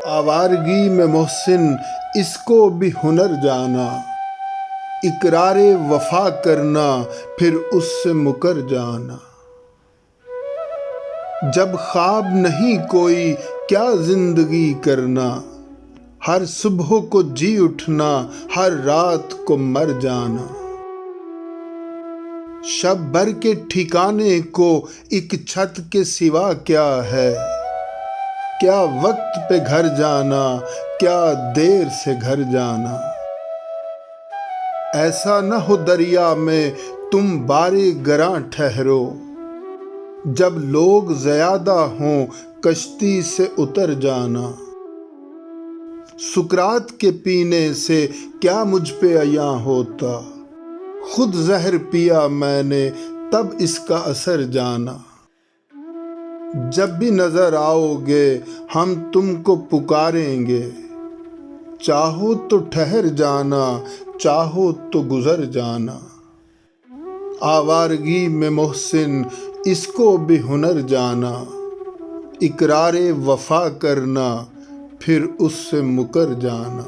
آوارگی میں محسن اس کو بھی ہنر جانا، اقرار وفا کرنا پھر اس سے مکر جانا۔ جب خواب نہیں کوئی کیا زندگی کرنا، ہر صبح کو جی اٹھنا ہر رات کو مر جانا۔ شب بھر کے ٹھکانے کو ایک چھت کے سوا کیا ہے، کیا وقت پہ گھر جانا کیا دیر سے گھر جانا۔ ایسا نہ ہو دریا میں تم بارے گراں ٹھہرو، جب لوگ زیادہ ہوں کشتی سے اتر جانا۔ سکرات کے پینے سے کیا مجھ پہ عیاں ہوتا، خود زہر پیا میں نے تب اس کا اثر جانا۔ جب بھی نظر آؤ گے ہم تم کو پکاریں گے، چاہو تو ٹھہر جانا چاہو تو گزر جانا۔ آوارگی میں محسن اس کو بھی ہنر جانا، اقرار وفا کرنا پھر اس سے مکر جانا۔